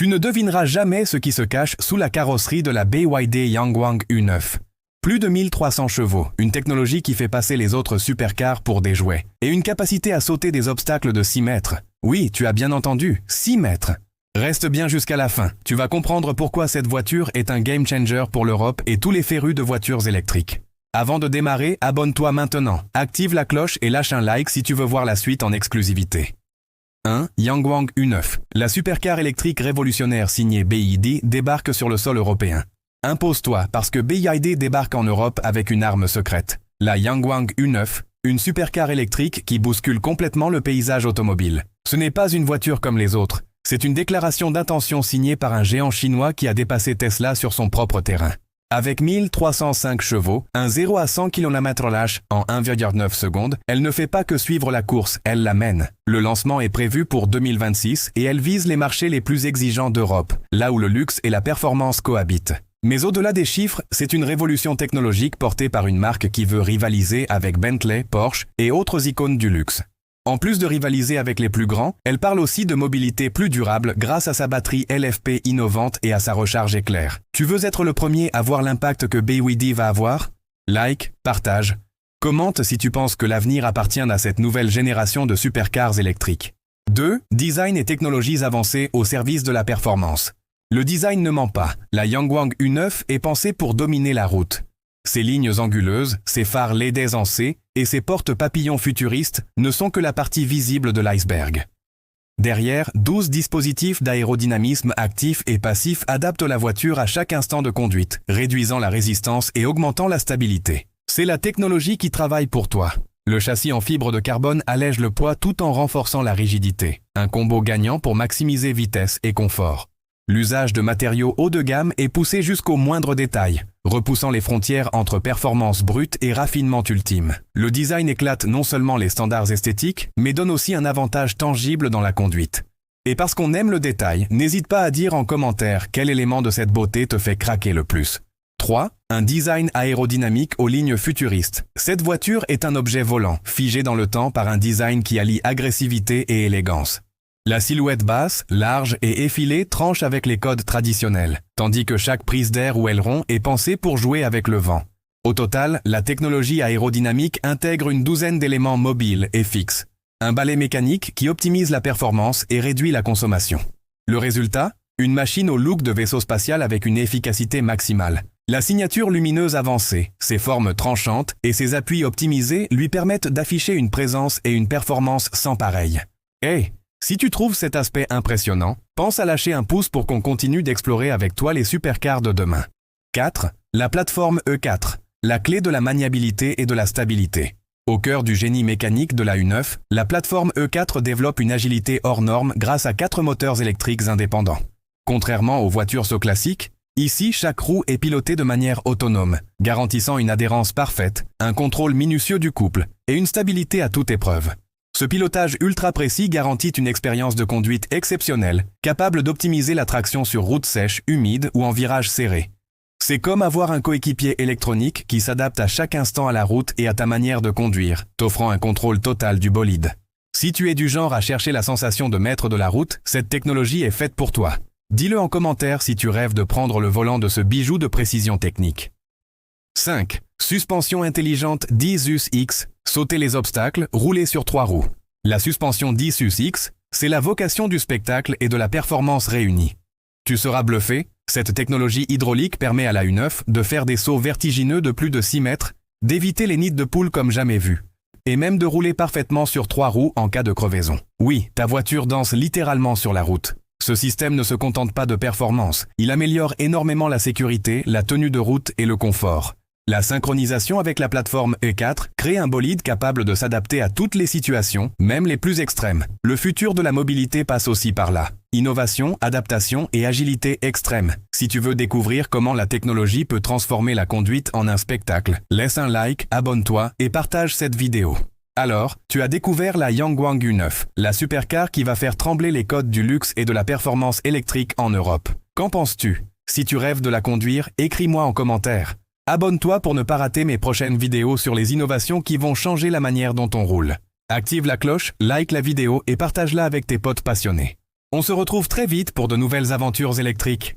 Tu ne devineras jamais ce qui se cache sous la carrosserie de la BYD Yangwang U9. Plus de 1300 chevaux, une technologie qui fait passer les autres supercars pour des jouets, et une capacité à sauter des obstacles de 6 mètres. Oui, tu as bien entendu, 6 mètres. Reste bien jusqu'à la fin, tu vas comprendre pourquoi cette voiture est un game changer pour l'Europe et tous les férus de voitures électriques. Avant de démarrer, abonne-toi maintenant, active la cloche et lâche un like si tu veux voir la suite en exclusivité. 1. Yangwang U9. La supercar électrique révolutionnaire signée BYD débarque sur le sol européen. Impose-toi parce que BYD débarque en Europe avec une arme secrète. La Yangwang U9, une supercar électrique qui bouscule complètement le paysage automobile. Ce n'est pas une voiture comme les autres, c'est une déclaration d'intention signée par un géant chinois qui a dépassé Tesla sur son propre terrain. Avec 1305 chevaux, un 0 à 100 km/h en 1,9 secondes, elle ne fait pas que suivre la course, elle la mène. Le lancement est prévu pour 2026 et elle vise les marchés les plus exigeants d'Europe, là où le luxe et la performance cohabitent. Mais au-delà des chiffres, c'est une révolution technologique portée par une marque qui veut rivaliser avec Bentley, Porsche et autres icônes du luxe. En plus de rivaliser avec les plus grands, elle parle aussi de mobilité plus durable grâce à sa batterie LFP innovante et à sa recharge éclair. Tu veux être le premier à voir l'impact que BYD va avoir? Like, partage, commente si tu penses que l'avenir appartient à cette nouvelle génération de supercars électriques. 2. Design et technologies avancées au service de la performance. Le design ne ment pas, la Yangwang U9 est pensée pour dominer la route. Ses lignes anguleuses, ses phares LED aisés et ses portes papillons futuristes ne sont que la partie visible de l'iceberg. Derrière, 12 dispositifs d'aérodynamisme actifs et passifs adaptent la voiture à chaque instant de conduite, réduisant la résistance et augmentant la stabilité. C'est la technologie qui travaille pour toi. Le châssis en fibre de carbone allège le poids tout en renforçant la rigidité. Un combo gagnant pour maximiser vitesse et confort. L'usage de matériaux haut de gamme est poussé jusqu'au moindre détail, repoussant les frontières entre performance brute et raffinement ultime. Le design éclate non seulement les standards esthétiques, mais donne aussi un avantage tangible dans la conduite. Et parce qu'on aime le détail, n'hésite pas à dire en commentaire quel élément de cette beauté te fait craquer le plus. 3. Un design aérodynamique aux lignes futuristes. Cette voiture est un objet volant, figé dans le temps par un design qui allie agressivité et élégance. La silhouette basse, large et effilée tranche avec les codes traditionnels, tandis que chaque prise d'air ou aileron est pensée pour jouer avec le vent. Au total, la technologie aérodynamique intègre une douzaine d'éléments mobiles et fixes. Un balai mécanique qui optimise la performance et réduit la consommation. Le résultat? Une machine au look de vaisseau spatial avec une efficacité maximale. La signature lumineuse avancée, ses formes tranchantes et ses appuis optimisés lui permettent d'afficher une présence et une performance sans pareil. Hey! Si tu trouves cet aspect impressionnant, pense à lâcher un pouce pour qu'on continue d'explorer avec toi les supercars de demain. 4. La plateforme E4, la clé de la maniabilité et de la stabilité. Au cœur du génie mécanique de la U9, la plateforme E4 développe une agilité hors norme grâce à 4 moteurs électriques indépendants. Contrairement aux voitures classiques, ici chaque roue est pilotée de manière autonome, garantissant une adhérence parfaite, un contrôle minutieux du couple et une stabilité à toute épreuve. Ce pilotage ultra précis garantit une expérience de conduite exceptionnelle, capable d'optimiser la traction sur route sèche, humide ou en virage serré. C'est comme avoir un coéquipier électronique qui s'adapte à chaque instant à la route et à ta manière de conduire, t'offrant un contrôle total du bolide. Si tu es du genre à chercher la sensation de maître de la route, cette technologie est faite pour toi. Dis-le en commentaire si tu rêves de prendre le volant de ce bijou de précision technique. 5. Suspension intelligente DiSUS-X, sauter les obstacles, rouler sur 3 roues. La suspension DiSUS-X, c'est la vocation du spectacle et de la performance réunie. Tu seras bluffé, cette technologie hydraulique permet à la U9 de faire des sauts vertigineux de plus de 6 mètres, d'éviter les nids de poules comme jamais vu, et même de rouler parfaitement sur 3 roues en cas de crevaison. Oui, ta voiture danse littéralement sur la route. Ce système ne se contente pas de performance, il améliore énormément la sécurité, la tenue de route et le confort. La synchronisation avec la plateforme E4 crée un bolide capable de s'adapter à toutes les situations, même les plus extrêmes. Le futur de la mobilité passe aussi par là. Innovation, adaptation et agilité extrême. Si tu veux découvrir comment la technologie peut transformer la conduite en un spectacle, laisse un like, abonne-toi et partage cette vidéo. Alors, tu as découvert la Yangwang U9, la supercar qui va faire trembler les codes du luxe et de la performance électrique en Europe. Qu'en penses-tu? Si tu rêves de la conduire, écris-moi en commentaire. Abonne-toi pour ne pas rater mes prochaines vidéos sur les innovations qui vont changer la manière dont on roule. Active la cloche, like la vidéo et partage-la avec tes potes passionnés. On se retrouve très vite pour de nouvelles aventures électriques.